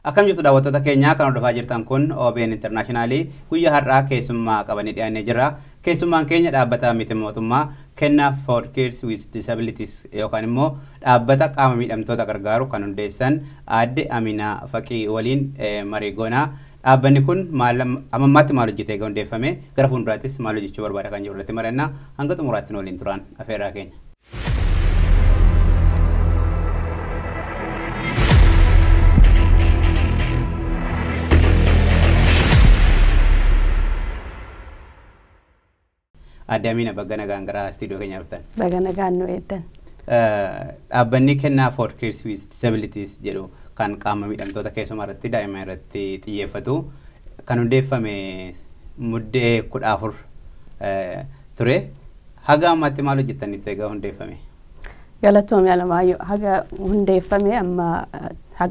Akkam jirtu daawwattoota keenyaa kan hordofaa jirtan kun OBN Internationally guyyaa har'aa keessummaa qabanii dhiyaannee jira. Keessummaan keenya dhaabbata miti mootummaa Kennaa for Kids with Disabilities yookaan immoo dhaabbata qaama miidhamtoota gargaaru kan hundeessan aadde Aminaa Faqii waliin marii goonaa. Dhaabbanni kun ammaatti maal hojjetee hundeeffame gara fuulduraattis maal hojjechuu barbaada kan jiru irratti mari'annaa hanga xumuraatti waliin turan afeerraa keenya. Aadde Aminaa baga nagaan gara studio keenya dhuftan. Baga nagaan nu eeddan. Dhaabbanni Kennaa for Kids with Disabilities jedhu kan qaama miidhamtoota keessumaa irratti daa'imman irratti xiyyeeffatu kan hundeeffame muddee 14 ture. Haga ammaatti maal hojjettanitti egaa hundeeffame? Galatoomii Alamaayyoo haga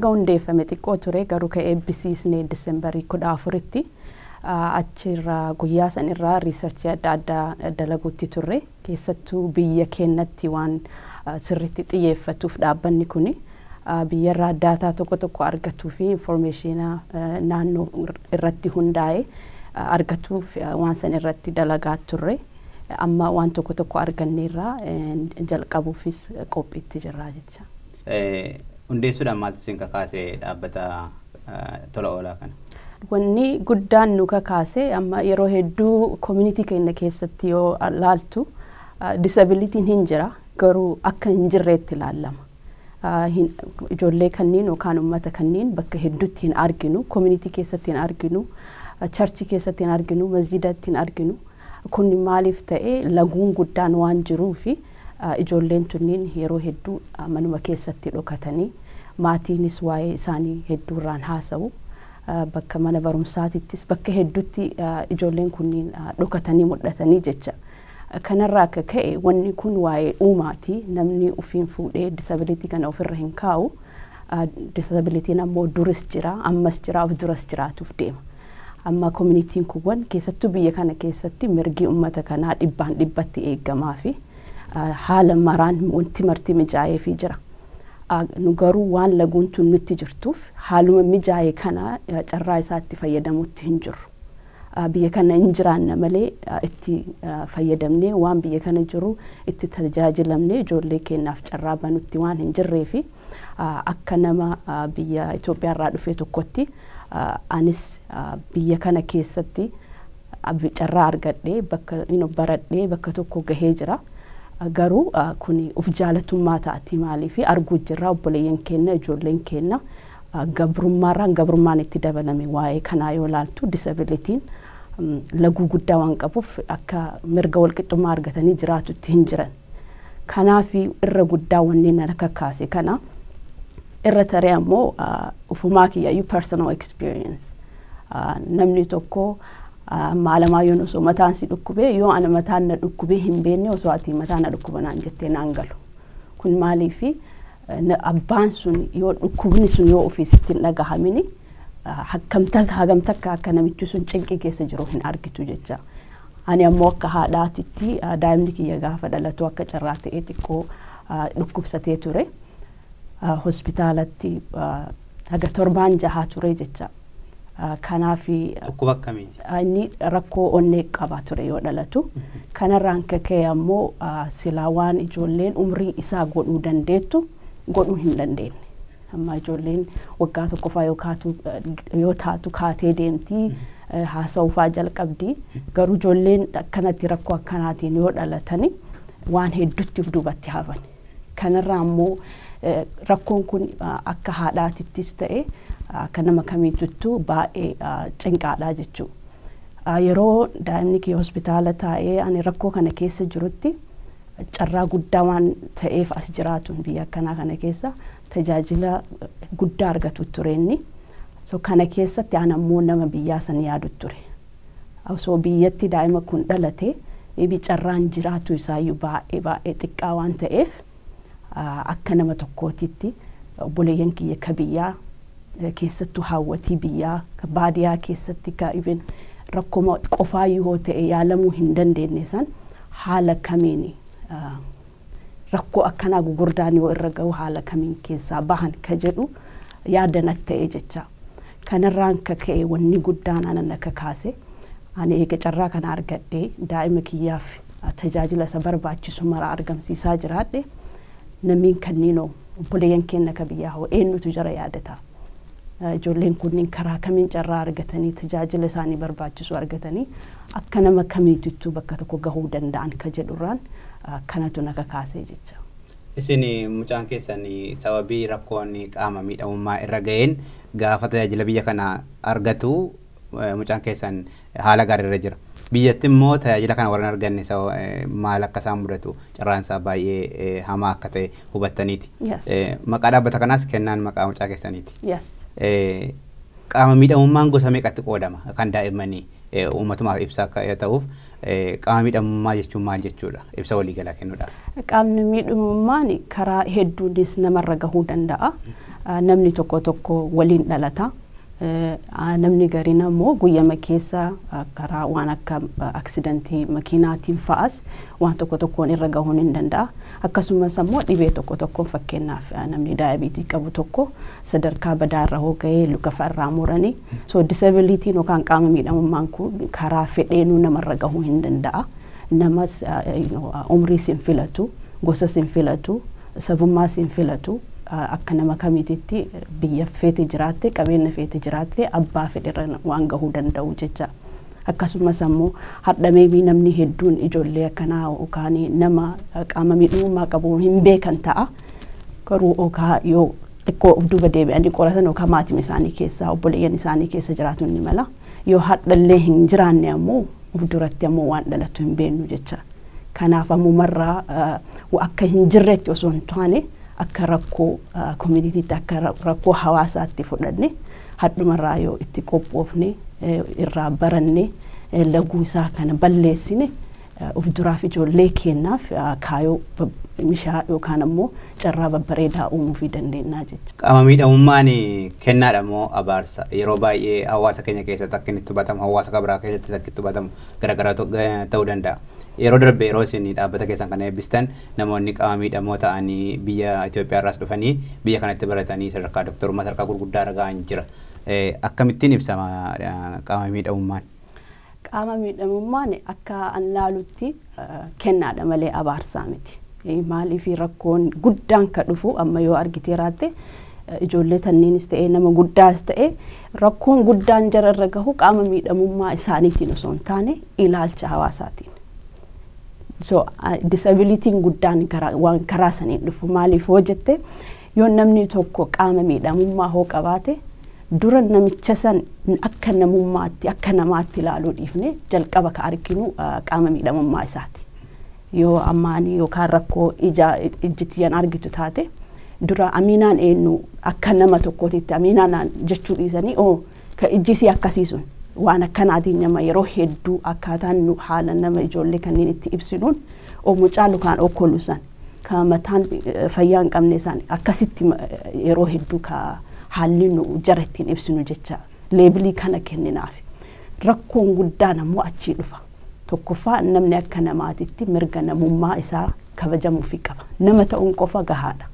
hundeeffame xiqqoo ture garuu ka eebbisiisnee Disembarii 14tti. Achirraa guyyaa sanirraa riisarchii adda addaa dalaguutti turre keessattuu biyya keenyatti waan sirriitti xiyyeeffatuuf dhaabbanni kuni biyyarraa daataa tokko argatuu fi informaationa naannoo irratti hundaa'e argatuuf waan san irratti dalagaa turre amma waan tokko arganneerraa jalqabuufis qophiitti jirra jecha. Hundeessuudhaan maaltu isin kakaase dhaabbata tola oolaa kana? Wanni guddaan nu kakaase amma yeroo hedduu community keenya keessatti yoo laaltu disability hin jira garuu akka hin jirreetti ilaalama. Ijoollee kanniin yookaan uummata kanniin bakka hedduutti hin arginu, community keessatti hin arginu, church keessatti hin arginu, masjidatti hin arginu. Kun maaliif ta'e laguun guddaan waan jiruufi ijoolleen tunniin yeroo hedduu manuma keessatti dhokatanii maatiinis waa'ee isaanii hedduurraan haasa'u. Bakka mana barumsaatittis bakka hedduutti ijoolleen kunniin dhokatanii mul'atanii jecha. Kanarraa akka ka'e wanni kun waa'ee uumaati namni ufiin fuudhee disability kana ofirra hin kaa'u. Disabilitiin ammoo duris jira ammas jira of duras jiraatuuf deema. Amma communitiin kuwwan keessattuu biyya kana keessatti mirgi uummata kanaa dhibbatti eegamaa fi haala maraan wanti marti mijaa'eefii jira. Nu garuu waan laguun tun nutti jirtuuf haaluma mijaa'e kana carraa isaatti fayyadamuutti hin jirru. Biyya kana hin jiraanna malee itti fayyadamnee waan biyya kana jiru itti tajaajilamnee ijoollee keenyaaf carraa banutti waan hin jirreefi akka nama biyya Itoophiyaarraa dhufee tokkotti anis biyya kana keessatti carraa argadhee baradhee bakka tokko gahee jira. Garuu kuni uf jaalatummaa taati maaliif arguu jirra obboleeyyan keenya ijoolleen keenya gabrummaan itti dabalame waa'ee kanaa yoo laaltu disabilitiin laguu guddaa waan qabuuf akka mirga walqixxummaa argatanii jiraatutti hin jiran. Kanaaf irra guddaa wanni na kakaase kana irra taree ammoo ufumaa kiyyayyuu personal experience namni tokko Maalamaayoon osoo mataan si dhukkubee yoo ana mataan na dhukkubee hin beekne osoo ati mataan na dhukkubanaan jettee naan galu. Kun maaliifi abbaan sun yoo dhukkubni sun yoo ofiisitti hin dhagahamini hagamtakka akka namichi sun cinqii keessa jiru hin argitu jecha. Ani ammoo akka haadhaatitti daa'imni kiyya gaafa dhalatu akka carraa ta'ee xiqqoo dhukkubsatee ture. Hospitaalatti haga 7 ture jecha. Kanaafi dhukkuba akkamiiti? Inni rakkoo onnee qaba ture yoo dhalatu. Kanarraan ka'ee ammoo silaa waan ijoolleen umrii isaa godhuu dandeettu godhuu hin dandeenye. Amma ijoolleen waggaa tokkoffaa yoo taatu kaatee deemtii haasa'uufaa jalqabdi. Garuu ijoolleen akkanatti rakkoo akkanaatiin yoo dhalatani waan hedduutti of duubatti hafan. Kanarraa ammoo rakkoon kun akka haadhaatittis ta'e akka nama kamiituttuu baay'ee cinqaadha jechuudha. Yeroo daa'imni kee hospitaala taa'ee ani rakkoo kana keessa jirutti carraa guddaa waan ta'eef as jiraatuun biyya akkanaa kana keessa tajaajila guddaa argatu ture inni. So kana keessatti ani ammoo nama biyyaa san yaadu ture. Osoo biyyatti daa'ima kun dhalate carraan jiraatu isaayyuu baay'ee xiqqaa waan ta'eef akka nama tokkootitti obboleeyyan kiyya ka biyyaa keessattuu hawwatii biyyaa baadiyyaa keessatti ka even rakkoo qofaayyuu yoo ta'e yaalamuu hin dandeenye san haala kamiin rakkoo akkanaa gurguddaan yoo irra ga'u haala kamiin keessaa bahan ka jedhu yaadanat ta'e jecha. kanarraan kaka'e wanni guddaan anan akka kaase ani eega carraa kana argadhee daa'ima kiyyaaf tajaajila isa barbaachisu mara argamsiisaa jiraadhe namni kanniinoo obboleeyyan keenya ka biyyaa hoo eenyutu jara yaadata ijoolleen kunniin karaa kamiin carraa argatanii tajaajila isaanii barbaachisu argatanii akka nama kamiituttuu bakka tokko gahuu danda'an ka jedhurraan kanatu naka kaasee jecha. Isin mucaan keessan sababii rakkoon qaama miidhamummaa irra ga'een gaafa tajaajila biyya kana argatu mucaan keessan haala gaariirra jira. Biyyatti immoo tajaajila kana warreen arganne maal akka isaan mudatu carraan isaa baay'ee hamaa akka ta'e hubattaniiti. Maqaa dhaabbata kanaas kennaan maqaa mucaa keessaniiti. Qaama miidhamummaan gosa meeqatti qoodama kan daa'immanii ummatumaaf ibsa akka ta'uuf qaama miidhamummaa jechuun maal jechuudha? Ibsa waliigalaa kennuudha. Qaamni miidhamummaan karaa hedduunis namarra gahuu danda'a. Namni tokko tokko waliin dhalata. Namni gariin ammoo guyyama keessa karaa waan akka aksidentii makiinaatiin fa'as waan tokko tokkoon irra gahuun hin danda'a. Akkasumas ammoo dhibee tokko tokkoon fakkeenyaaf namni daayabiitii qabu tokko sadarkaa badaarra hoo ga'ee luka irraa muranii. So disabilitiin yookaan qaama miidhamummaan kun karaa fedheenuu namarra gahuu hin danda'a. Namas umriis hin filatu, gosas hin filatu, sabummaas hin filatu. Akka nama kamiititti biyya feete jiraatte qabeenya feete jiraatte abbaa fedherra waan gahuu danda'u jecha. Akkasumas ammoo hardhamee namni hedduun ijoollee akkanaa yookaan nama qaama miidhamummaa qabu hin beekan ta'a. Garuu yoo xiqqoo of duuba deebi'anii qoratan yookaan maatiin isaanii keessa obboleeyyan isaanii keessa jiraatu ni mala. Yoo hardhallee hin jiraanne ammoo of duratti ammoo waan dhalatu hin beeknu jecha. Kanaaf ammoo marraa akka hin jirretti osoo hin taane akka rakkoo communitytti akka rakkoo hawaasaatti fudhanne hadhumarraa yoo itti qophoofne irraa baranne laguu isaa kana balleessine of duraaf ijoollee kennaaf kaayoo mishaa yookaan ammoo carraa babbareedaa uumuu fi dandeenya jecha. Qaama miidhamummaan kennaadha moo abaarsa? Yeroo baay'ee hawaasa keenya keessatti akka inni hubatamu hawaasa kabraa keessatti akka itti hubatamu garaagaraa ta'uu danda'a. Yeroo darbe yeroo isin dhaabbata keessan kana eebbistan namoonni qaama miidhamoo ta'anii biyya Itoophiyaa irraas dhufanii biyya kanatti baratanii sadarkaa doktorummaa sadarkaa gurguddaa irra ga'an jira. Akkamittiin ibsama qaama miidhamummaan? Qaama miidhamummaan akka an laalutti kennaadha malee abaarsaa miti. Maaliif rakkoon guddaan ka dhufu amma yoo argitee raatte ijoollee tanniinis ta'ee nama guddaas ta'ee rakkoon guddaan jara irra gahu qaama miidhamummaa isaaniitiin osoo hin taane ilaalcha hawaasaatiin. So disabilitiin guddaan waan karaa saniin dhufu maaliif hoo jette yoo namni tokko qaama miidhamummaa hoo qabaate dura namicha san akka namummaatti akka namaatti ilaaluu dhiifne jalqaba ka arginu qaama miidhamummaa isaati. Yoo ammaanii yookaan rakkoo ijjitiyan argitu taate dura aminaan eenyu akka nama tokkootitti aminaan jechuu dhiisanii ka ijjisii akkasiisun waan akkanaatiin nama yeroo hedduu akkaataan nu haala nama ijoollee kanneen itti ibsinuun mucaa lukaan okkolusan ka mataan fayyaa hin qabne isaan akkasitti yeroo hedduu ka haalli nu jara ittiin ibsinu jecha leebilii kana kenninaaf. Rakkoon guddaan ammoo achii dhufa. Tokkoffaa namni akka namaatitti mirga namummaa isaa kabajamuufi qaba. Nama ta'uun qofa gahaadha.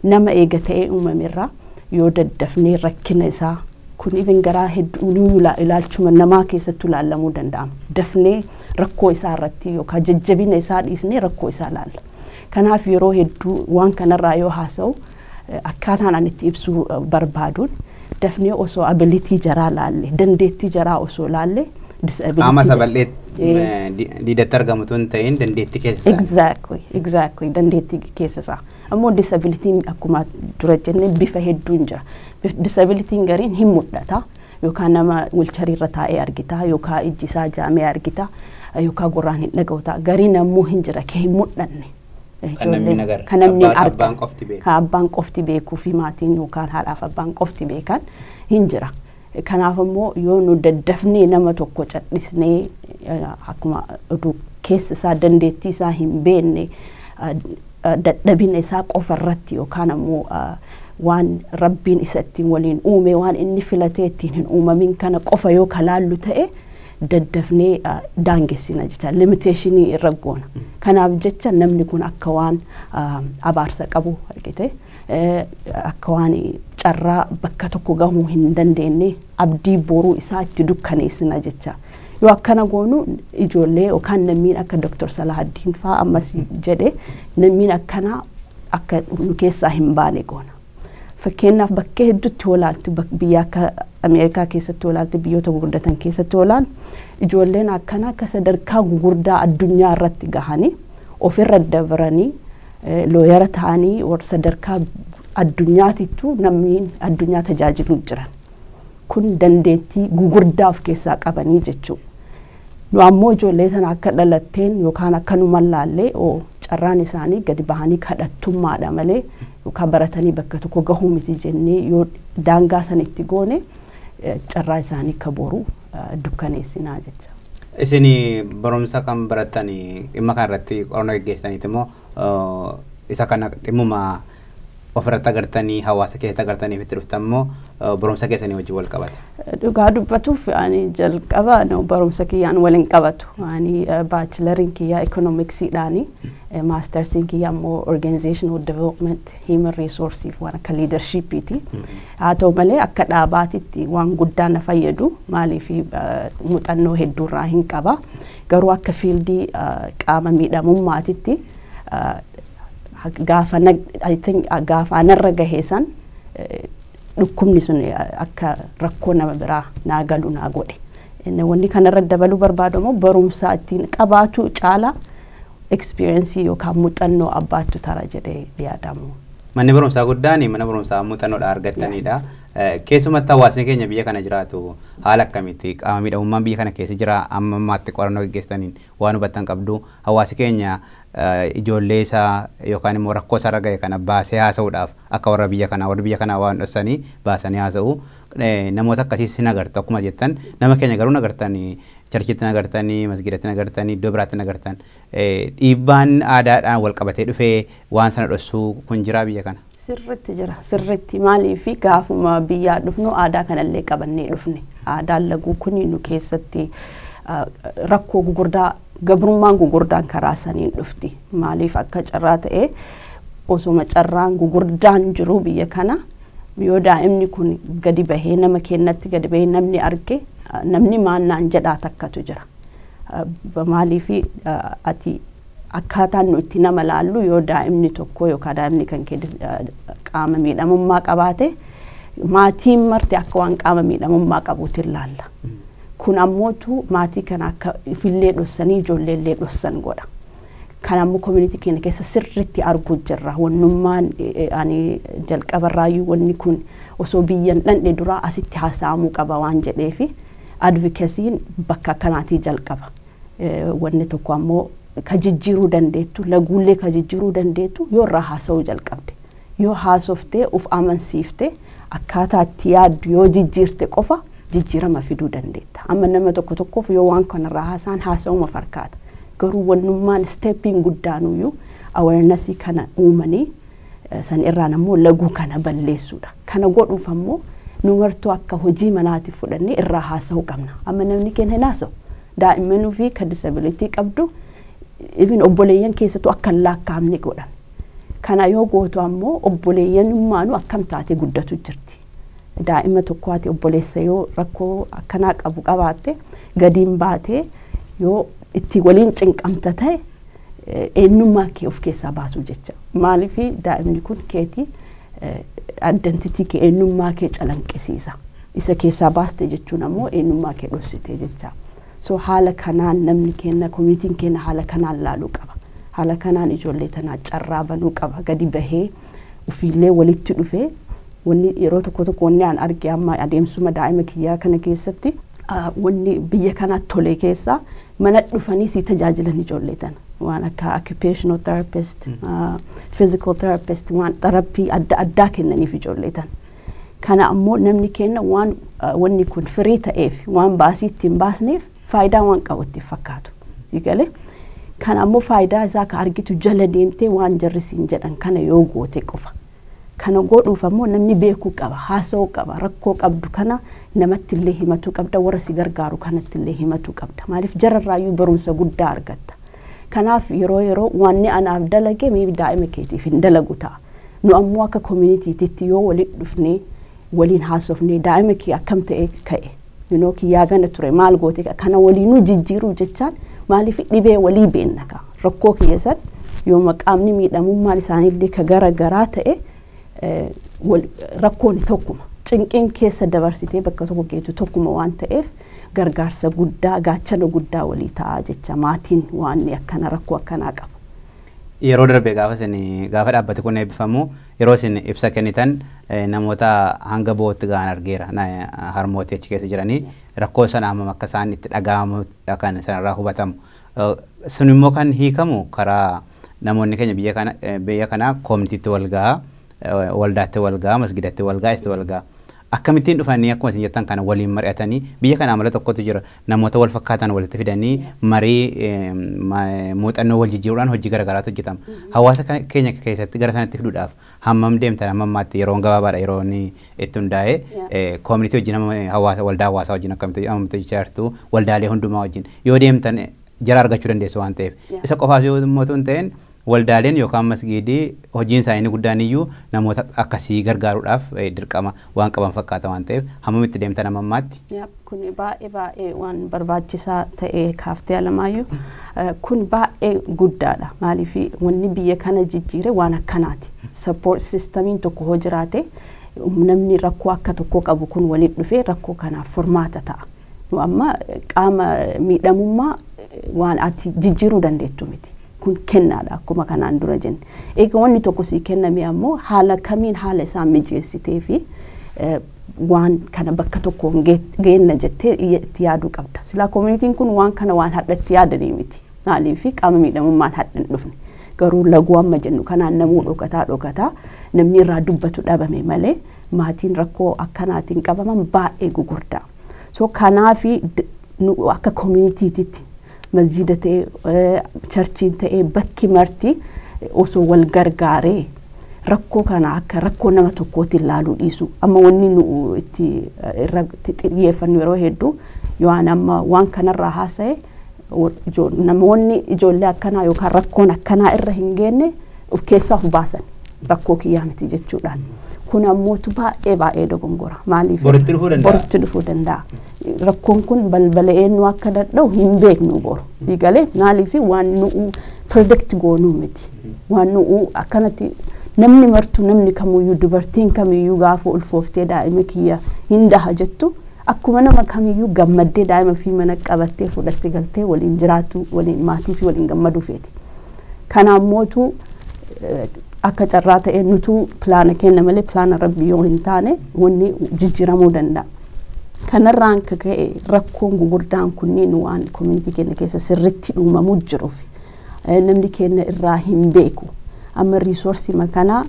Nama eega ta'ee uumamerraa yoo daddafnee rakkina isaa kun even garaa hedduu ilaalchuma namaa keessatti ilaalamuu danda'ama. Dafnee rakkoo isaa irratti yookaan jajjabina isaa dhiisnee rakkoo isaa ilaalla. Kanaaf yeroo hedduu waan kanarraa yoo haasa'u akkaataan ani itti ibsuu barbaaduun dafnee osoo abilitii jaraa laalle dandeettii jaraa osoo laalle qaama sabal'ee diidatti argamu tun ta'in dandeettii keessa isaa. Exactly dandeettii keessa isaa. Ammoo disabilitiin akkuma dura jenne bifa hedduun jira. Disabilitiin gariin hin mul'ata yookaan nama wilcharii irra taa'ee argita yookaan ijji isaa jaamee argita yookaan gurraan hin dhaga'uta. Gariin ammoo hin jira kee hin mul'anne. Kan namni abbaan qofti beeku. Kan abbaan qofti beekuu fi maatiin yookaan haadhaaf abbaan qofti beekan hin jira. Kanaaf ammoo yoo nu daddafnee nama tokko cadhisnee akkuma keessa isaa dandeettii isaa hin beekne dadhabina isaa qofa irratti yookaan ammoo waan rabbiin isa ittiin waliin uume waan inni filatee ittiin hin uumamin kana qofa yoo kalaallu ta'e daddafnee daangessina jecha limitationii irra goona. Kanaaf jecha namni kun akka waan abaarsa qabu argite akka waan carraa bakka tokko gahuu hin dandeenye abdii boruu isaa itti dukkaneessina jecha. Yoo akkana goonu ijoollee yookaan namni akka Dr. Salahaddin faa ammas jedhe namni akkana akka nu keessaa hin baane goona. Fakkeenyaaf bakka hedduutti olaalti biyya akka Ameerikaa keessatti olaalti biyyoota gurguddatan keessatti olaan ijoolleen akkana akka sadarkaa gurguddaa addunyaa irratti gahanii ofirra dabaranii looyara ta'anii warra sadarkaa addunyaatittu namni addunyaa tajaajilu jiran. Kun dandeettii gurguddaa of keessaa qabanii jechuudha. Nu ammoo ijoollee sana akka dhalatteen yookaan akka nu mallaallee carraan isaanii gadi bahanii kadhattummaadha malee yookaan baratanii bakka tokko gahuu miti jennee yoo daangaa sana itti goone carraa isaanii akka boru dukkaneessinaa jecha. Isin barumsa kan baratanii dhimma kanarratti qorannoo gaggeessaniiti immoo isa kana dhimmuma ofirratti agartanii hawaasa keessatti agartanii itti dhuftan immoo barumsa keessanii wajjin wal qabata. Dhugaa dubbatuuf ani jalqaba barumsa kiyyaan waliin qabatu. Ani bacheloriin kiyyaa economicsiidhaani mastersiin kiyyaa immoo organizational development human resources waan akka leadershipiti. Haa ta'u malee akka dhaabaatitti waan guddaa na fayyadu maaliif muuxannoo hedduurraa hin qaba. Garuu akka fiildii qaama miidhamummaatitti gaafa anarra gaheesan dhukkubni sun akka rakkoo nama biraa naa galu naa godhe. Wanni kanarra dabaluu barbaadu immoo barumsa ittiin qabaachuu caala experience yookaan muuxannoo abbaatu tara jedhee yaadamu. Manni barumsaa guddaan mana barumsaa muuxannoodha argattanidha. Keessumatti hawaasni keenya biyya kana jiraatu haala akkamitti qaama miidhamummaan biyya kana keessa jira amma ammaatti qorannoo gaggeessaniin waan hubattan qabdu hawaasi keenya ijoollee isaa yookaan immoo rakkoo isaa irra ga'e kana baasee haasa'uudhaaf akka warra biyya kanaa waan dhossanii baasanii haasa'u namoota akkasiis hin agartu akkuma jettan nama keenya garuu nagartanii charchitti nagartanii masgidatti nagartanii iddoo biraatti nagartan dhiibbaan aadaadhaan wal qabatee dhufee waan sana dhossuu kun jira biyya kana. Sirritti jira sirritti maaliif gaafuma biyyaa dhufnu aadaa kanallee qabannee dhufne aadaan laguu kuni nu keessatti rakkoo gugurdaa gabrummaan gugurdaan karaa saniin dhufti maaliif akka carraa ta'e osoma carraan gugurdaan jiru biyya kana yoo daa'imni kun gadi bahee nama kennatti gadi bahee namni arge namni maannaan jedhaa takkatu jira maaliif ati akkaataan nu itti nama laallu yoo daa'imni tokko yookaan daa'imni kan qaama miidhamummaa qabaate maatiin marti akka waan qaama miidhamummaa qabuutti ilaalla. Kun ammootu maatii kana akka ifillee dhossanii ijoolleellee dhossan godha. Kan ammoo community keenya keessa sirriitti arguu jirra. Wannummaan ani jalqabarraayyuu wanni kun osoo biyyan dhandhe duraa asitti haasa'amuu qaba waan jedheefi advocacy'n bakka kanaatii jalqaba. Wanni tokko ammoo ka jijjiiruu dandeettu laguullee ka jijjiiruu dandeettu yoo irraa haasa'uu jalqabde. Yoo haasoftee uf amansiifte akkaataa itti yaaddu yoo jijjiirte qofa jijjiirama fiduu dandeetta. Amma nama tokkoof yoo waan kanarraa haasaan haasa'uma fakkaata. Garuu wannummaan stepping guddaanuyyuu awarenessii kana uumanii san irraan ammoo laguu kana balleessuudha. Kana godhuuf ammoo numartuu akka hojii manaatiif fudhannee irraa haasa'uu qabna. Amma namni keenya hin haasa'u. Daa'immanuu fi ka disabilitii qabdu even obboleeyyan keessattuu akka hin laakkaa'amne godhan. Kana yoo gootu ammoo obboleeyyanummaanuu akkam taatee guddatu jirti. Daa'ima tokkooti obboleessa yoo rakkoo akkanaa qabu qabaatte gadiin baatee yoo itti waliin cinqamta ta'e eenyummaa kee of keessaa baasuu jecha. Maaliif daa'imni kun keetii identity kee eenyummaa kee calanqisiisa. Isa keessaa baaste jechuun ammoo eenyummaa kee dhossite jecha. So haala kanaan namni keenya community'n keenya haala kanaan laaluu qaba. Haala kanaan ijoollee tanaa carraa banuu qaba. Gadi bahee ufiillee walitti dhufee wanni yeroo tokko wanni aan arge amma adeemsuma daa'ima kiyyaa kana keessatti wanni biyya kana tolee keessa mana dhufanii si tajaajilan ijoollee tana waan akka occupational therapist physical therapist waan therapy adda kennaniif ijoollee tana kana ammoo namni kenna waan wanni kun firii ta'eef waan baasii ittiin baasneef faayidaa waan qabutti fakkaatu sigale kana ammoo faayidaa isaa ka argitu jala deemtee waan jarrisiin jedhan kana yoo goote qofa kana godhuuf ammoo namni beekuu qaba haasa'uu qaba rakkoo qabdu kana namatti illee himatu qabda warra si gargaaru kanatti illee himatu qabda maaliif jararraayyuu barumsa guddaa argatta kanaaf yeroo wanni anaaf dalage mee daa'ima keetiif hin dalagu ta'a nu ammoo akka communitytitti yoo waliin dhufnee waliin haasofnee daa'ima kee akkam ta'e ka'e kiyyaa gana ture maal goote kana waliinuu jijjiiruu jechaan maaliif dhibee walii beenna ka rakkoo kiyyasan yoo maqaamni miidhamummaan isaaniillee ka garaa ta'e rakkoon tokkuma cinqiin keessa dabarsitee bakka tokko geetu tokkuma waan ta'eef gargaarsa guddaa gaachana guddaa walii ta'aa jecha maatiin waan akkana rakkoo akkanaa qaba. Yeroo darbe gaafa dhaabbate kun eebbifamu yeroo isin ibsa kennitan namoota hanga bootti ga'an argeera harmootii achi keessa jiranii rakkoo sana hammam akka isaan itti dhaga'amu kan sanarraa hubatamu. Sun immoo kan hiikamu karaa namoonni keenya biyya kana koomitiitti wal gahaa, waldaatti wal gahaa, masgidatti wal gahaa, itti wal gahaa. Akkamittiin dhufanii akkuma isin jettan kana waliin mari'atanii biyya kana amala tokkotu jira namoota wal fakkaatan walitti fidanii marii muuxannoo wal jijjiiruudhaan hojii garaagaraatu hojjetama. Hawaasa keenya keessatti gara sanatti fiduudhaaf hammam deemtan hammammaatti yeroon gabaabaadha yeroon itti hundaa'e koominitii wajjin waldaa hawaasaa wajjin akkamitti hojjechaa jirtu waldaalee hundumaa wajjin yoo deemtan jara argachuu dandeessu waan ta'eef isa qofaas yoo hin ta'in waldaaleen yookaan masgiidii hojiin isaanii guddaan iyyuu namoota akkasii gargaaruudhaaf dirqama waan qaban fakkaata waan ta'eef hammamitti deemtan hammammaatti. Kun baay'ee waan barbaachisaa ta'e kaaftee Alamaayyoo kun baay'ee guddaadha maaliif wanni biyya kana jijjiire waan akkanaati support systemiin tokko hoo jiraate namni rakkoo akka tokko qabu kun waliin dhufee rakkoo kanaaf furmaata ta'a. Nu amma qaama miidhamummaa waan ati jijjiiruu dandeettu miti. Kun kennaadha akkuma kanaan dura jenne. Egaa wanni tokko sii kenname ammoo haala kamiin haala isaa mijeessitee fi waan kana bakka tokkoon geenna jettee itti yaaduu qabda. Silaa koominitiin kun waan kana waan hadhatti yaadanii miti. Maaliif qaama miidhamummaan hadhan dhufne. Garuu laguu amma jennu kanaan namuu dhokataa namni irraa dubbatu dhabame malee maatiin rakkoo akkanaatiin qabaman baay'ee gugurdaa. So kanaafi nu akka koominiitiitti masjida ta'e charchiin ta'e bakki marti osoo wal gargaaree rakkoo kana akka rakkoo nama tokkootti ilaaluu dhiisu amma wanni nu itti irratti xiyyeeffannu yeroo hedduu yoo amma waan kanarraa haasa'e namoonni ijoollee akkanaa yookaan rakkoon akkanaa irra hin geenne of keessaa of baasan rakkoo kiyyaa miti jechuudhaan. Kun ammootu baay'ee dogongora maaliif boritti dhufuu danda'a. Rakkoon kun balbala eenyu akka dadha'u hin beeknu boru siigalee maaliif waan nu'u predict goonuu miti waan nu'u akkanatti namni martu namni kamiyyuu dubartiin kamiyyuu gaafa ulfooftee daa'ima kiyya hin daha jettu akkuma nama kamiyyuu gammaddee daa'ima fi mana qabattee fudhattee galtee waliin jiraatu waliin maatii fi waliin gammaduu feeti. Kanaammootu akka carraa ta'e nutu pilaana kenna malee pilaana rabbii yoo hin taane wanni jijjiiramuu danda'a. Kanarraan ka'e rakkoon gugurdaan kunniin waan koominitii keenya keessa sirriitti dhuumamuu jiruuf namni keenya irraa hin beeku. Amma riisoorsii makanaa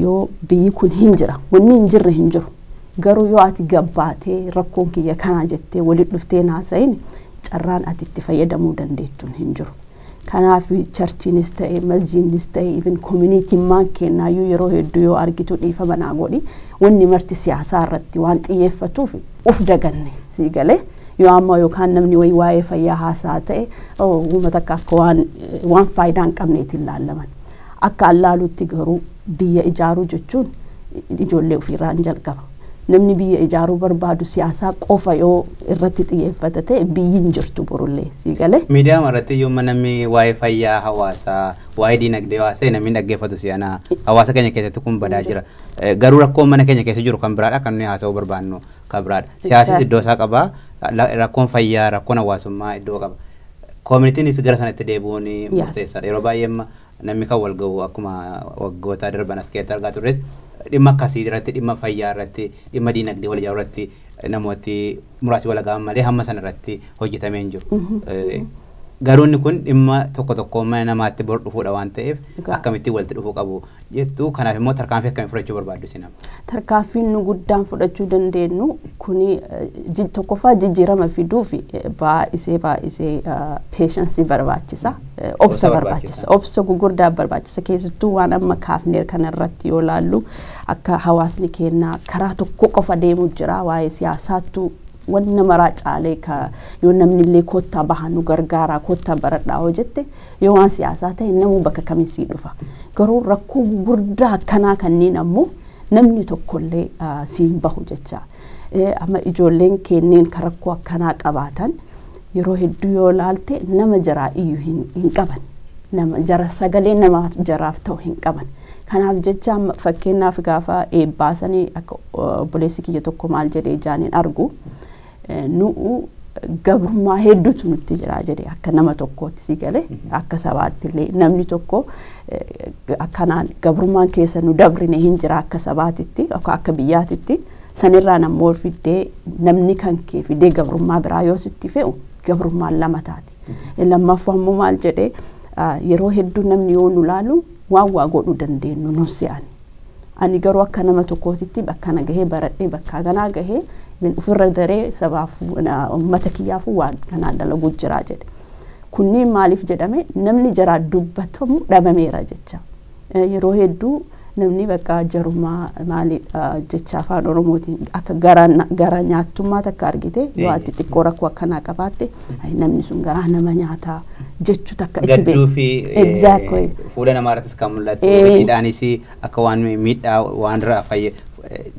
yoo biyyi kun hin jira wanni hin jirre hin jiru. Garuu yoo ati gabbaatee rakkoon kiyya kanaa jettee walitti dhuftee naasayin carraan ati itti fayyadamuu dandeettuun hin jiru. Kanaaf charchiinis ta'e masjiidnis ta'e even koominitiin maan kennaayyuu yeroo hedduu yoo argitu dhiifama naa godhi wanni marti siyaasaa irratti waan xiyyeeffatuuf uf daganne siigalee yoo amma yookaan namni waa'ee fayyaa haasaa ta'e uummata akka waan faayidaa hin qabneetiin ilaalaman. Akka allaaluutti garuu biyya ijaaruu jechuun ijoollee ofiirraan jalqaba. Namni biyya ijaaruu barbaadu siyaasaa qofa yoo irratti xiyyeeffate ta'e biyyi hin jirtu borullee siigalee. Miidiyaa irratti yoo namni waa'ee fayyaa hawaasaa waa'ee diinagdee hawaasaa namni dhaggeeffatu si'ana hawaasa keenya keessatti kun badaa jira. Garuu rakkoon mana keenya keessa jiru kan biraadha kan nuyi haasa'uu barbaannu kan biraadha. Siyaasis iddoo isaa qaba rakkoon fayyaa rakkoon hawaasummaa iddoo qaba. Koominiitiinis gara sanatti deebi'uun murteessaadha. Yeroo baay'ee namni kan wal ga'u akkuma waggoota darban as keessatti argaa turres dhimma akkasii irratti dhimma fayyaa irratti dhimma diinagdee wal ijaaruu irratti namooti muraasni wal ga'an malee hamma sana irratti hojjetamee hin jiru. Garuu inni kun dhimma tokko mana namaatti bor dhufuudha waan ta'eef akkamitti walitti dhufuu qabu jettu kanaaf immoo tarkaanfii akkamii fudhachuu barbaaddu isin? Tarkaanfiin nu guddaan fudhachuu dandeenyu kuni tokkoffaa jijjiirama fiduuf baay'isee patience barbaachisa obsa barbaachisa obsa gugurdaa barbaachisa keessattuu waan amma kaafneer kanarratti yoo laallu akka hawaasni keenya karaa tokko qofa deemu jira waa'ee siyaasaattu wanna maraa caalee ka yoo namni illee kottaa bahanu gargaaraa kottaa baradhaa hojjette yoo waan siyaasaa ta'e namuu bakka kamisii dhufa garuu rakkoo gurguddaa akkanaa kanneen ammoo namni tokkollee siin bahu jecha amma ijoolleen kenneen ka rakkoo akkanaa qabaatan yeroo hedduu yoo laalte nama jaraa iyyuu hin qaban nama jara sagalee nama jaraaf ta'u hin qaban kanaaf jecha fakkeenyaaf gaafa eebbaasanii akka obboleessi kiyya tokko maal jedhee jaaniin argu nu'u gabrummaa hedduutu nutti jira jedhee akka nama tokkootti si galee akka sabaatti illee namni tokko akkanaan gabrummaan keessa nu dabrine hin jira akka sabaatitti akka biyyaatitti sanirraa namoo fidee namni kan kee fidee gabrummaa biraa yoo sitti fe'u gabrummaan lama taati lammaffaa immoo maal jedhee yeroo hedduu namni yoo nu laalu waa godhuu dandeenyu nu si'an ani garuu akka nama tokkootitti bakka na gahee baradhee bakka ganaa gahee min ufirra daree sabaaf ummata kiyyaafuu waan kanaa dalaguu jira jedhe kunniin maaliif jedhame namni jaraa dubbatamu dhabameera jecha yeroo hedduu namni bakka jarummaa maali jecha afaan oromootiin akka gara nyaattummaa takka argite yoo ati xiqqoo rakkoo akkanaa qabaatte namni sun garaa nama nyaataa jechuu takka itti gadduu fi fuula namaa irrattis kan mul'atu hidhaanis akka waan miidhaa waan irraa fayye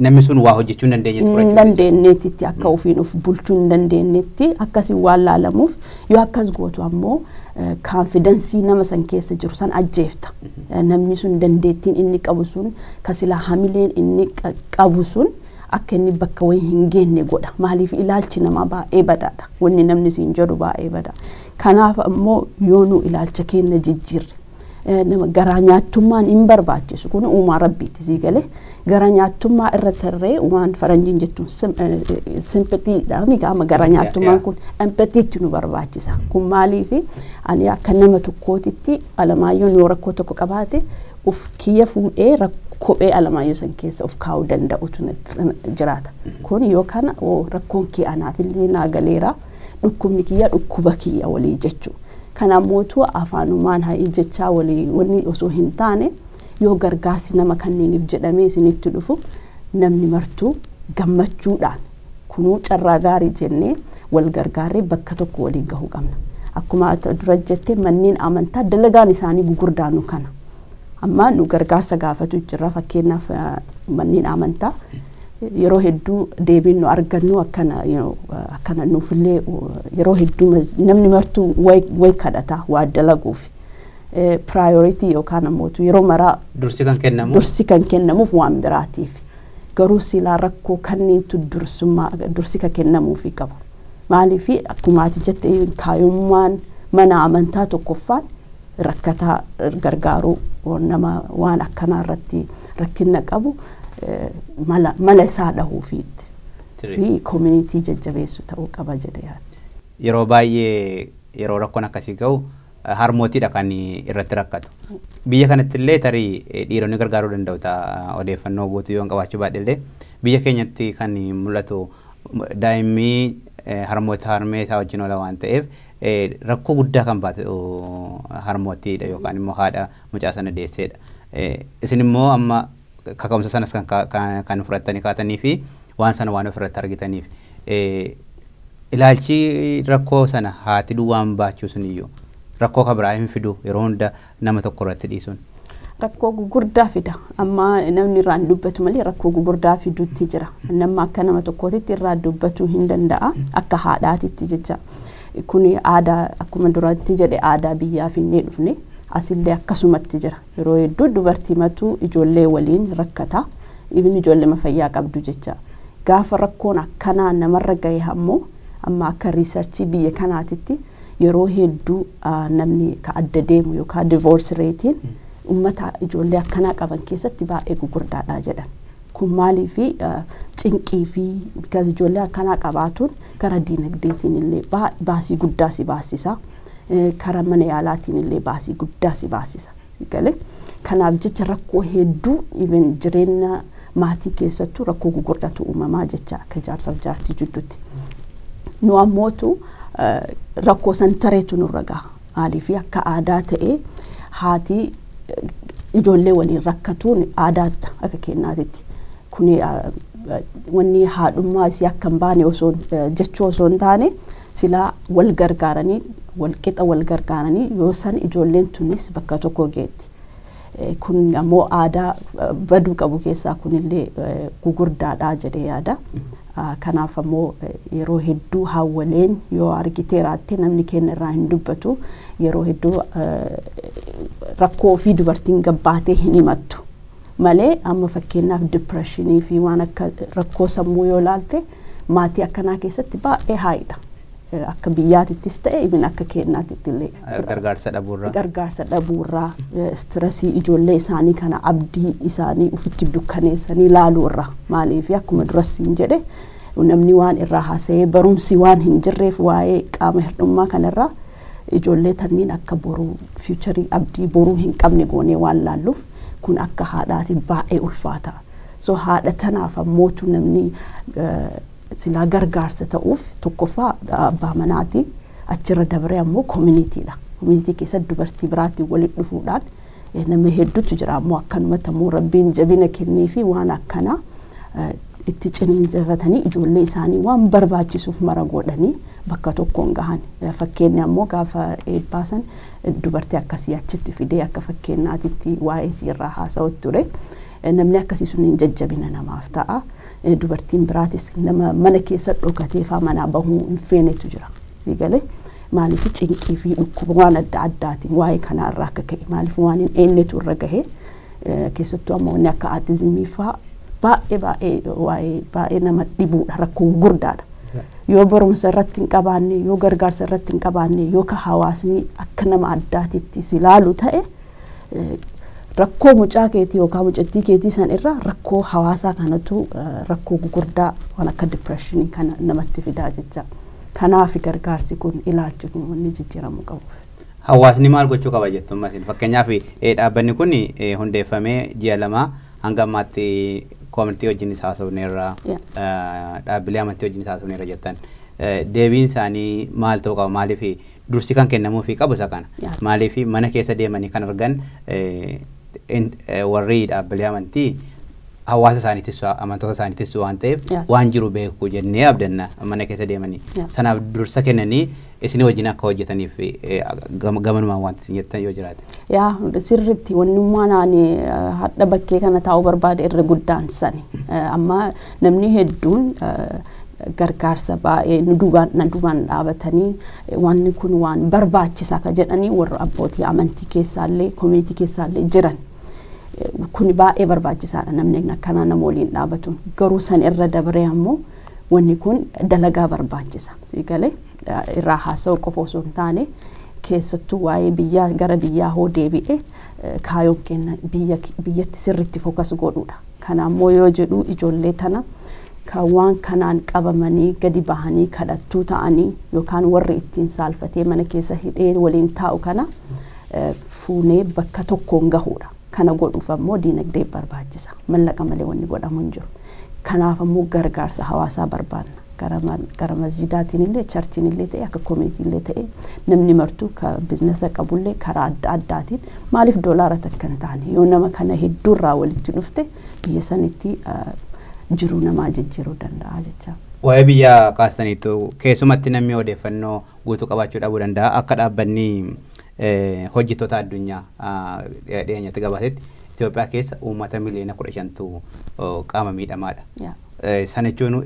namni sun waa hojjechuu hin dandeenyetti akka ofiin of bulchuu hin dandeenyetti akkasii waan laalamuuf yoo akkas gootu ammoo confidence nama san keessa jiru san ajjeefta namni sun dandeettiin inni qabu sun kasila hamileen inni qabu sun akka inni bakka wayii hin geenne godha maaliif ilaalchi nama baay'ee badaadha wanni namni siin jedhu baay'ee bada kanaaf ammoo yoo nu ilaalcha keenya jijjiirre nama garaa nyaattummaan hin barbaachisu kun uumaa rabbiiti sii galee garaa nyaattummaa irra tarree uumaan faranjiin jettuun sympathiidha miidhama garaa nyaattummaan kun empathiitti nu barbaachisa kun maaliif ani akka nama tokkootitti Alamaayoon yoo rakkoo tokko qabaate uf kiyya fuudhee kophee Alamaayyoo san keessa of kaa'uu danda'utu jiraata kun yoo kana rakkoon kee anaaf illee naa galeera dhukkubni kiyya dhukkuba kiyya walii jechuu kana mootu afaanumaan haa jechaa walii wanni osoo hin taane yoo gargaarsi nama kanneeniif jedhamee isinitti dhufu namni martuu gammachuudhaan kunuu carraa gaarii jennee wal gargaarree bakka tokko walii gahuu qabna akkuma dura jettee manneen amantaa dalagaan isaanii gugurdaanu kana amma nu gargaarsa gaafatu jirra fakkeenyaaf manneen amantaa yeroo hedduu deebiin nu argannu akkana nuufillee yeroo hedduu namni martuu way kadhata waa dalaguuf priority yookaan ammoo yeroo maraa dursi kan kennamuuf waan biraatiif garuu silaa rakkoo kanneentu dursi kan kennamuuf qabu maaliif akkuma ati jettee kaayummaan mana amantaa tokkoffaan rakkataa gargaaruu nama waan akkanaa irratti rakkina qabu mala isaa dhahuufiitti fi community jajjabeessu ta'uu qaba jedhee yaadde. Yeroo baay'ee yeroo rakkoon akkasii ga'u harmootiidha kan irratti rakkatu. Biyya kanatti illee tarii dhiironni gargaaruu danda'u ta'a odeeffannoo guutuu yoo qabaachuu baadhillee biyya keenyatti kan mul'atu daa'imni harmoota harmeetaa wajjin oola waan ta'eef rakkoo guddaa kan baatu harmootiidha yookaan immoo haadha mucaa sana deesseedha. Isin immoo amma kaka'umsa sanas kan fudhattanii kaatanii fi waan sana waan ofirratti argitaniif ilaalchi rakkoo sana haati duwwaan baachuu sun iyyuu rakkoo kabraa hin fidu yeroo hunda nama tokko irratti dhiisuun. Rakkoo gurguddaa fida amma namni irraan dubbatu malee rakkoo gurguddaa fiduutti jira nama akka nama tokkootitti irraa dubbatuu hin danda'a akka haadhaatitti jecha kun aadaa akkuma duratti jedhe aadaa biyyaa finnee dhufne asillee akkasumatti jira yeroo hedduu dubartii matuu ijoollee waliin rakkata ibn ijoollee fayyaa qabdu jecha gaafa rakkoon akkanaa namarra gahe ammoo amma akka riisarchii biyya kanaatitti yeroo hedduu namni ka adda deemu yookaan divorce ratein ummata ijoollee akkanaa qaban keessatti baay'ee gugurdaadha jedhan kun maaliif cinqii fi because ijoollee akkanaa qabaatuun gara diinagdeetiin illee baasii guddaa si baasisa karaa mana yaalaatiin illee baasii guddaa si baasisa galee kanaaf jecha rakkoo hedduu even jireenya maatii keessattuu rakkoo gugurdatu uumamaa jecha akka jaarsaaf jaartii jidduutti nu ammootu rakkoo san tareetu nurra gaha maaliif akka aadaa ta'ee haati ijoollee waliin rakkatuun aadaadha akka kennaatitti kun wanni haadhummaa isii akka hin baane osoo jechuu osoo hin taane silaa wal gargaaranii wal qixa wal gargaaranii yoo san ijoolleen tunis bakka tokko geetti. Kun ammoo aadaa baduu qabu keessaa kunillee gugurdaadha jedhee yaada. Kanaaf ammoo yeroo hedduu hawwaleen yoo argiteeraatte namni keenya irraa hin dubbatu yeroo hedduu rakkoo fi dubartiin gabbaatee hin himattu malee amma fakkeenyaaf depressionii fi waan akka rakkoo sammuu yoo laalte maatii akkanaa keessatti baay'ee haayidha. Akka biyyaatittis ta'e ibin akka kennaatitti illee gargaarsa dhabuurraa stressii ijoollee isaanii kana abdii isaanii ufitti dukkaneessanii laaluurraa maaliif akkuma durassiin jedhe namni waan irraa haasa'ee barumsi waan hin jirreef waa'ee qaama hir'ummaa kanarraa ijoollee tanniin akka boruu fiicharii abdii boruu hin qabne goonee waan laalluuf kun akka haadhaati baay'ee ulfaata. So haadha tanaaf ammootu namni sila gargaarsa ta'uuf tokkoffaa abbaa manaati achirra dabaree ammoo communityidha. Community keessatti dubartii biraatti walitti dhufuudhaan nama hedduutu jira ammoo akkanumatti ammoo rabbiin jabina kennee fi waan akkanaa itti ciniinsifatanii ijoollee isaanii waan barbaachisuuf mara godhanii bakka tokkoon gahan. Fakkeenyi ammoo gaafa eebbaasan dubartii akkasii achitti fidee akka fakkeenyaatitti waa'ee isirraa haasa'utti ture. Namni akkasii sun hin jajjabina namaaf ta'a. Dubartiin biraatis nama mana keessa dhokatee faa manaa bahuu hin feenetu jira. Sigalee maaliif cinqii fi dhukkuba waan adda addaatiin waa'ee kanarraa akka ka'e maaliif waan hin eennetu irra gahee keessattuu ammoo inni akka aatizimii faa baay'ee nama dhibuudha rakkoo gurguddaadha. Yoo barumsa irratti hin qabaanne yoo gargaarsa irratti hin qabaanne yoo ka hawaasni akka nama addaatitti silaalu ta'e rakkoo mucaa keetii yookaan mucattii keetii san irraa rakkoo hawaasaa kanatu rakkoo gurguddaa waan akka depressionii kana namatti fidaa jecha. Kanaaf gargaarsi kun ilaalchi kun wanni jijjiiramuu qabu. Hawaasni maal gochuu qaba jettu masin fakkeenyaaf dhaabbanni kun hundeeffamee ji'a 2 hanga ammaatti community wajjin haasofneerra dhaabbilee amantii wajjin haasofneerra jettan deebiin isaanii maal ta'uu qaba maaliif dursi kan kennamuu fi qabu isa kana maaliif mana keessa deemanii kan argan warri dhaabbilee amantii hawaasa isaaniitis amantoota isaaniitis waan ta'eef waan jiru beeku jennee abdanna mana keessa deemanii sanaaf dursa kennanii isin wajjin akka hojjetaniif gamanumaan wanti isin jettan yoo jiraate. Yaa sirriitti wannummaan ani hadha bakkee kana taa'uu barbaade irra guddaan sani amma namni hedduun gargaarsa baay'ee nudumaan dhaabatanii wanni kun waan barbaachisaa ka jedhanii warra abbootii amantii keessaallee community keessaallee jiran kun baay'ee barbaachisaadha namni akkanaa nama waliin dhaabatu garuu san irra dabaree ammoo wanni kun dalagaa barbaachisa sigalee irraa haasa'u qofa osoo hin taane keessattuu waa'ee biyyaa gara biyyaa hoo deebi'e kaayoon kenna biyyatti sirriitti fokas godhuudha. Kana ammoo yoo jedhu ijoollee tana waan kanaan qabamanii gadi bahanii kadhattuu ta'anii yookaan warri ittiin saalfatee mana keessa hidhee waliin taa'u kana fuunee bakka tokkoon gahuudha. Kana godhuuf ammoo diinagdee barbaachisa. Mallaqa malee wanni godhamu hin jiru. Kanaaf ammoo gargaarsa hawaasaa barbaanna. Gara masjidaatiin illee charchiin illee ta'e akka community illee ta'e namni martuu ka biizinasa qabullee karaa adda addaatiin maaliif doolaara takka hin taane yoo nama kana hedduurraa walitti dhufte biyya sanitti jiru namaa jijjiiruu danda'a jecha. Waa'ee biyya kaastaniitu keessumatti namni odeeffannoo guutuu qabaachuu dhabuu danda'a akka dhaabbanni hojjettoota addunyaa dhiyeenyatti gabaasetti Itoophiyaa keessa uummata miliyoona 15tu qaama miidhamaadha. Sana jechuun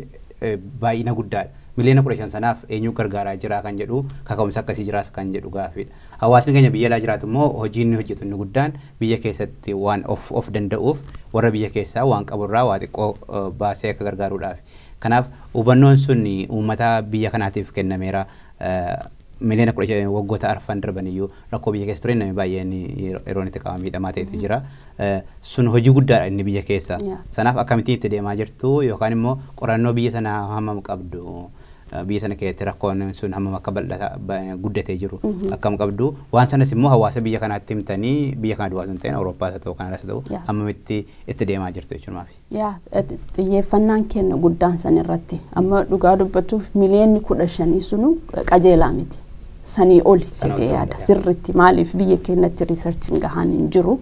baay'ina guddaadha. Miliyoona 15 sanaaf eenyu gargaaraa jira kan jedhu kaka'umsa akkasii jiraas kan jedhu gaafiidha. Hawaasni keenya biyya alaa jiraatu immoo hojiin hojjetu inni guddaan biyya keessatti waan of danda'uuf warra biyya keessaa waan qaburraa waa xiqqoo baasee akka gargaaruudhaaf. Kanaaf hubannoon sun uummata biyya kanaatiif kennameera. Miliyoona 15 waggoota arfan darbaniyyuu rakkoo biyya keessa ture namni baay'een yeroo itti qaama miidhamaa ta'etu jira. Sun hojii guddaadha inni biyya keessa. Sanaaf akkamittiin itti deemaa jirtu yookaan immoo qorannoo biyya sanaa hammam qabdu biyya sana keessatti rakkoon sun hammam akka guddatee jiru akkam qabdu waan sanas immoo hawaasa biyya kanaatti himtanii biyya kana duwwaa sun ta'een Awurooppaa haa ta'u Kanaadaas haa ta'u hammamitti itti deemaa jirtu jechuudha. Xiyyeeffannaan keenya guddaan san irratti amma dhugaa dubbatuuf miliyoonni 15 sunu qajeelaa miti. Sanii oli jedhee yaada sirriitti maaliif biyya keenyatti riisarchiin gahaan hin jiru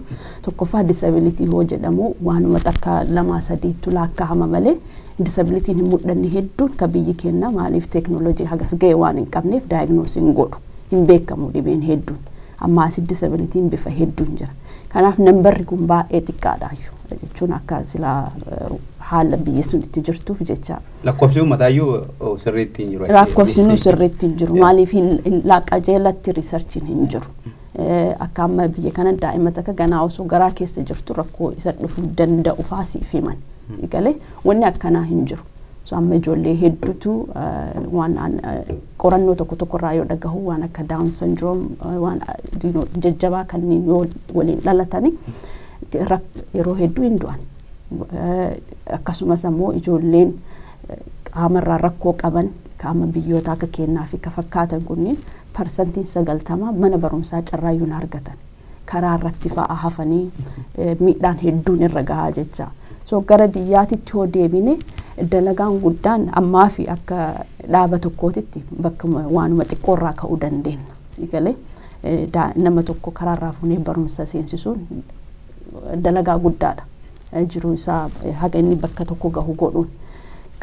tokkoffaa disabilitii hoo jedhamu waanuma takka 2-3 lakkaa'ama malee disabilitiin hin mul'anne hedduun ka biyyi kenna maaliif teknoolojii hagas ga'e waan hin qabneef diagnoosiin godhu hin beekamu dhibeen hedduun amma asi disabilitiin bifa hedduun jira kanaaf nambarri kun baay'ee xiqqaadhaayyuu jechuun akka silaa haala biyyi sun itti jirtuuf jecha lakkoofsi uummataayyuu sirriitti hin jiru lakkoofsi sirriitti hin jiru maaliif qajeelatti riisarchiin hin jiru akka amma biyya kana daa'imman akka ganaa osoo garaa keessa jirtu rakkoo isa dhufuu danda'u faasiif himan galee wanni akkanaa hin jiru so amma ijoollee hedduutu waan qorannoo tokko irraa yoo dhagahu waan akka down syndrome waan jajjabaa kanneen yoo waliin dhalatani yeroo hedduu hin du'an akkasumas ammoo ijoolleen qaamarraa rakkoo qaban qaama biyyoota akka kennaa fi ka fakkaatan kunniin parsantiin 90 mana barumsaa carraayyuu argatan karaa irratti fa'aa hafanii miidhaan hedduun irra gahaa jecha so gara biyyaatitti hoo deebine dalagaan guddaan ammaa fi akka dhaaba tokkootitti bakka waanuma xiqqoorraa ka'uu dandeenya sigalee nama tokko karaa irraa fuunee barumsa seensisuun dalagaa guddaadha jiru isaa haga inni bakka tokko gahu godhuun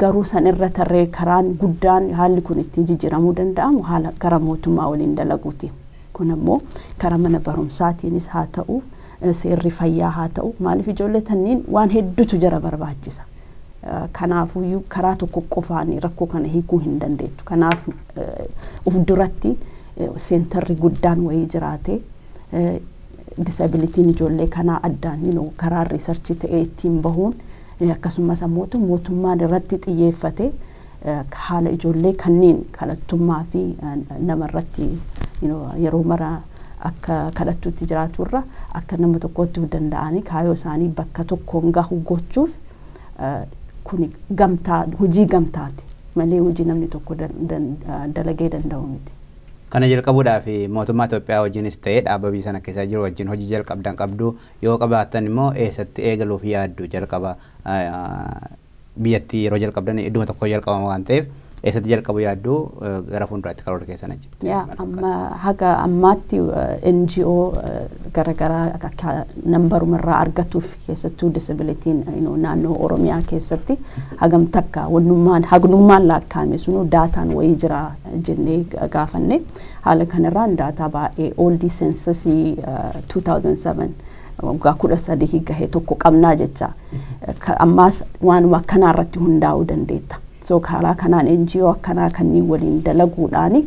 garuu san irra tarree karaan guddaan haalli kun ittiin jijjiiramuu danda'amu haala karaa mootummaa waliin dalaguutiin kun ammoo karaa mana barumsaatiinis haa ta'u seerri fayyaa haa ta'u maaliif ijoollee tanniin waan hedduutu jara barbaachisa kanaafuyyuu karaa tokko qofaan rakkoo kana hiikuu hin dandeettu kanaaf uf duratti seentarri guddaan wayii jiraate disabilitiin ijoollee kanaa addaan karaa riisarchii ta'ee ittiin bahuun akkasumas mootummaan irratti xiyyeeffate haala ijoollee kanneen kadhattummaa fi namarratti yeroo mara akka kadhattuutti jiraaturra akka nama tokkotti danda'anii kaayoo isaanii bakka tokkoon gahu gochuuf kun gamtaa hojii gamtaati malee hojii namni tokko dalagee danda'u miti. Kana jalqabuudhaaf mootummaa Itoophiyaa wajjinis ta'ee dhaaba biyya sana keessa jiru wajjin hojii jalqabdan qabdu yoo qabaatan immoo eessatti eegaluuf yaaddu jalqaba biyyatti yeroo jalqabdan idduma tokko jalqabama waan ta'eef eessatti jalqabu yaaddu gara fuulduraatti karoora keessan achi. Amma haga ammaatti NGO garagaraa akka nambarumarraa argatuuf keessattuu disabilitiin naannoo Oromiyaa keessatti hagam takka hagnummaan lakkaa'ame sunu daataan wayii jira jennee gaafanne haala kanarraan daataa baay'ee oldii seensasii 2007 waggaa 13 gahee tokko qabnaa jecha ammaas waanuma akkanaarratti hundaa'uu dandeetta. So karaa kanaan NGO akkanaa kanneen waliin dalaguudhaani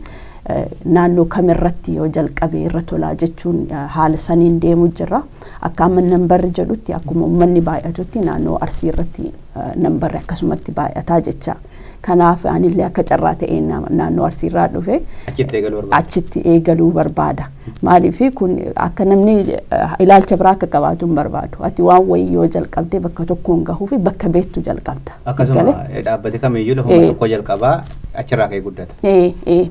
naannoo kamirratti yoo jalqabee irra tolaa jechuun haala saniin deemu jira akka amma nambarri jedhutti akkuma uummanni baay'atutti naannoo Arsii irratti nambarri akkasumatti baay'ataa jecha kanaaf anillee akka carraa ta'ee naannoo Arsii irraa dhufe achitti eegaluu barbaada maaliif kun akka namni ilaalcha biraa akka qabaatu hin barbaadu ati waan wayii yoo jalqabdee bakka tokkoon gahuu fi bakka beektu jalqabda akkasuma dhaabbate kamiyyuu lafuma tokko jalqabaa achirraa ka'ee guddata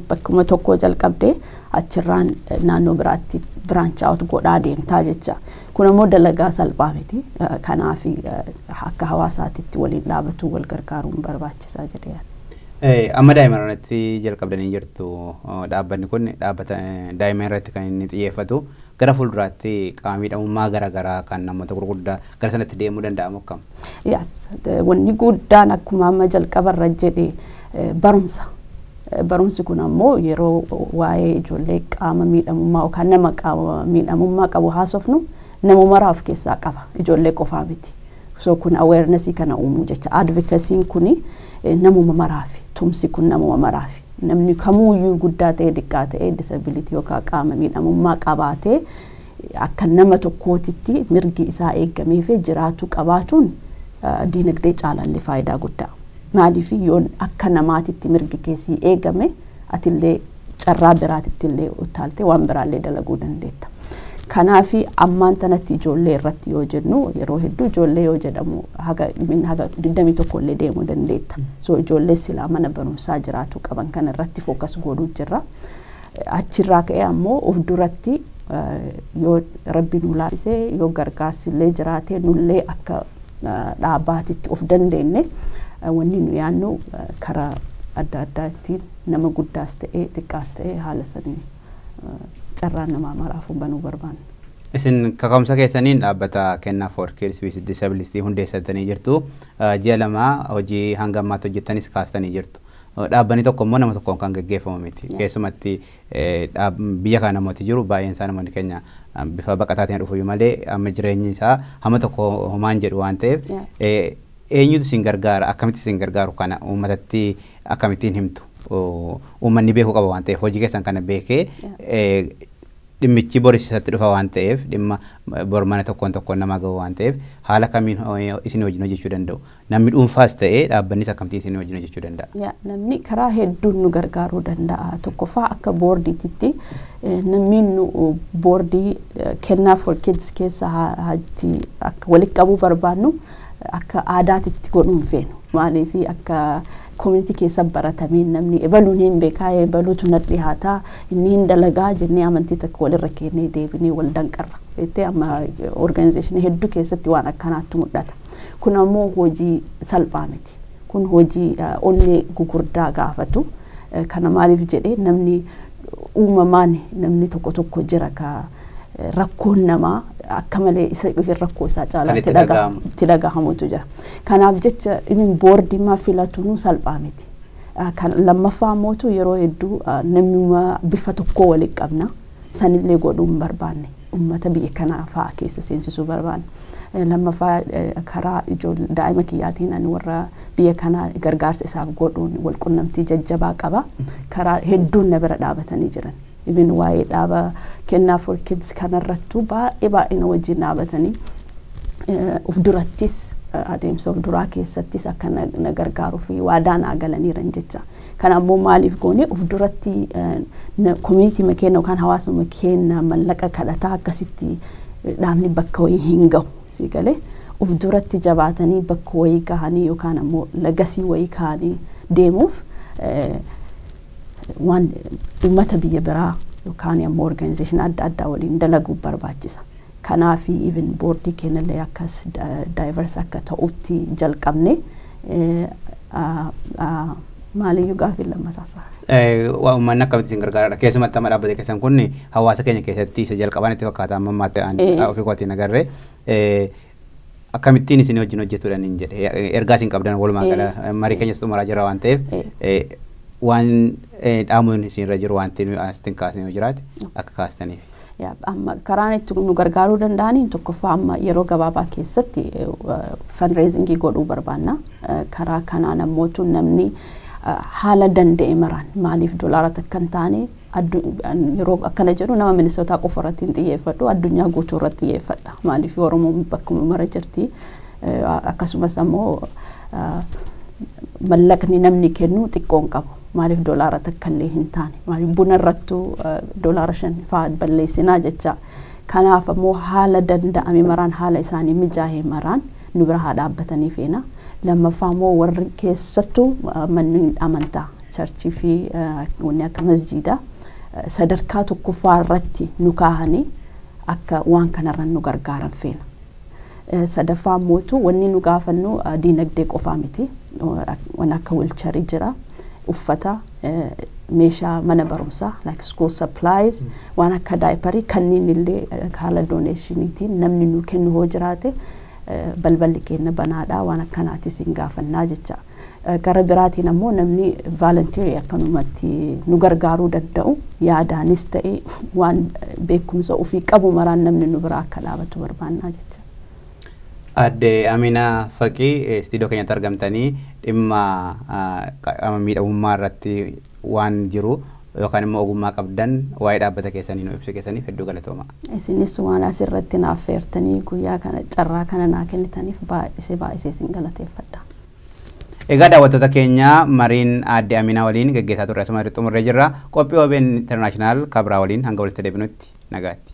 bakkuma tokko jalqabdee achirraan naannoo biraatti branch out godhaa deemtaa jecha kun ammoo dalagaa salphaa miti kanaaf akka hawaasaatitti waliin dhaabatu wal gargaaruun barbaachisaa jedhee amma daa'imman irratti jalqabdanii jirtu dhaabbanni kun dhaabbata daa'imman irratti kan inni xiyyeeffatu gara fuulduraatti qaama miidhamummaa garaagaraa kan namoota gurguddaa gara sanatti deemuu danda'amu akkam? Wanni guddaan akkuma amma jalqabarra jedhe barumsi kun ammoo yeroo waa'ee ijoollee qaama miidhamummaa yookaan nama qaama miidhamummaa qabu haasofnu nama maraaf keessaa qaba ijoollee qofaa miti. So kun awareness kana uumuu jecha advocacy kuni namuma maraafi tumsi kun namuma maraafi namni kamuuyyuu guddaa ta'e xiqqaa ta'e disability yookaan qaama miidhamummaa qabaatee akka nama tokkootitti mirgi isaa eegamee fi jiraatu qabaatuun diinagdee caalallee faayidaa guddaa. Maaliif yoon akka namaatitti mirgi keessii eegame atillee carraa biraatittillee utaaltee waan biraallee dalaguu dandeetta. Kanaaf ammaan tanatti ijoollee irratti yoo jennu yeroo hedduu ijoollee yoo jedhamu haga 21 illee deemuu dandeetta. So ijoollee silaa mana barumsaa jiraatu qaban kana irratti fookas godhuu jirra. Achirraa ka'ee ammoo of duratti yoo rabbi nu laafisee yoo gargaarsi illee jiraatee nullee akka dhaabaatitti of dandeenye wanni nu yaannu karaa adda addaatti nama guddaas ta'ee xiqqaas ta'ee haala sanii carraan namaa maraafuu banuu barbaanna. Isin kaka'umsa keessaniin dhaabbata kennaa for kids with disability hundeessatanii jirtu. Ji'a lama hojii hanga ammaatti hojjettanis kaastanii jirtu. Dhaabbanni tokko immoo nama tokkoon kan gaggeeffamu miti. Keessumatti biyya kana namooti jiru baay'een isaa namoonni keenya bifa baqataatiin dhufu malee amma jireenyi isaa hamma tokko homaan jedhu waan ta'eef eenyutu isin gargaara akkamitti isin gargaaru kana uummatatti akkamittiin himtu uummanni beekuu qaba waan ta'eef hojii keessan kana beekee dhimmichi borisisatti dhufa waan ta'eef dhimma bormana tokkoon nama gahu waan ta'eef haala kamiin isin wajjin hojjechuu danda'u namni dhuunfaas ta'ee dhaabbannis akkamittiin isin wajjin hojjechuu danda'a. Namni karaa hedduun nu gargaaruu danda'a. Tokkoffaa akka boordiititti namni nu boordii kennaa for kids keessa hatti akka walitti qabuu barbaannu akka aadaatitti godhuun feenu maaliif akka community keessa baratamee namni ebaluun hin beekaa ebaluutu na dhihaataa inni hin dalagaa jennee amantii tokko walirra kennee deebinee wal danqarra jettee amma organization hedduu keessatti waan akkanaatti mul'ata. Kun ammoo hojii salphaa miti. Kun hojii onnee gugurdaa gaafatu. Kana maaliif jedhee namni uumamaan namni tokko jira ka rakkoon namaa akka malee isa ifin rakkoo isaa caalaa itti dhagahamutu jira. Kanaaf jecha inni boordii maa filatuun salphaa miti. Kan lammaffaa mootu yeroo hedduu namni bifa tokko walitti qabna sanillee godhuun barbaanne uummata biyya kanaa fa'aa keessa seensisuu barbaanne. Lammaffaa karaa daa'ima kiyyaatiin ani warra biyya kanaa gargaarsa isaaf godhuun wal qunnamtii jajjabaa qaba. Karaa hedduun na bira dhaabatanii jiran. Ibin waa'ee dhaaba kennaa for kids kanarrattu baay'ina wajjin dhaabatanii uf durattis adeemsa uf duraa keessattis akka na gargaaruu fi waadaa naa galaniiran jecha. Kana ammoo maaliif goone uf duratti community makeenya yookaan hawaasuma keenya mallaqa kadhataa akkasitti dhaabni bakka wayii hin gahu si galee uf duratti jabaatanii bakka wayii gahanii yookaan ammoo lagasii wayii kaanii deemuuf waan uummata biyya biraa yookaan ammoo organization adda addaa waliin dalaguu barbaachisa. Kanaaf even boordii keenyallee akkas diverse akka ta'utti jalqabne maaliyyuu gaaffii lammataasaa. Uummanni akkamitti isin gargaara keessumatti amma dhaabbate keessan kun hawaasa keenya keessatti isa jalqabaan itti fakkaata amma ammaatti ofii kootiin agarree akkamittiin isin wajjin hojjetuudhaan hin jedhe ergaa isin qabdan walumaa gala marii keenyas xumuraa jira waan ta'eef waan dhaamuun isinirra jiru wanti asiin kaasnee jiraate akka kaastaniif. Amma karaan itti nu gargaaruu danda'aniin tokkoffaa amma yeroo gabaabaa keessatti fundraisingii godhuu barbaanna. Karaa kanaan ammootu namni haala danda'e maraan maaliif doolaara takka hin taane yeroo akkana jedhu nama Minisootaa qofa irratti hin xiyyeeffadhu addunyaa guutuu irratti xiyyeeffadha. Maaliif Oromoon bakkuma mara jirti akkasumas ammoo mallaqni namni kennu xiqqoon qabu. Maaliif doolaara takkallee hin taane maaliif buna irrattu doolaara 5 fa'aa balleessinaa jecha. Kanaaf ammoo haala danda'ame maraan haala isaanii mijaa'ee maraan nu bira haa dhaabbatanii feena. Lammaffaa ammoo warri keessattuu manni amantaa charchii fi wanni akka masjiida sadarkaa tokkoffaa irratti nu kaahanii akka waan kanarra nu gargaaran feena. Sadaffaa ammootu wanni nu gaafannu diinagdee qofaa miti. Waan akka wilcharii jira. Uffata meeshaa mana barumsaa like school supplies waan akka daayiparii kanneen illee haala doneeshiniitiin namni nu kennu hoo jiraate balballi keenya banaadhaa waan akkanaatis hin gaafannaa jecha. Gara biraatiin ammoo namni volunteer akkanumatti nu gargaaruu danda'u yaadaanis ta'e waan beekumsa ofii qabu maraan namni nu biraa akka dhaabatu barbaannaa jecha. Adde Amina Faqii studio keenyatti argamtanii dhimma miidhamummaa irratti waan jiru yookaan immoo ogummaa qabdan waa'ee dhaabbata keessanii nu ibsu keessaniif hedduu galatooma. Isinis waan asirratti naaf feertanii guyyaa kana carraa kana naa kennitaniif baay'isee isin galateeffadha. Egaa daawwattoota keenya mariin Adde Amina waliin gaggeessaa turre asuma xumurree jirra. Qophii OBN International kabraa waliin hanga walitti deebinutti nagaatti.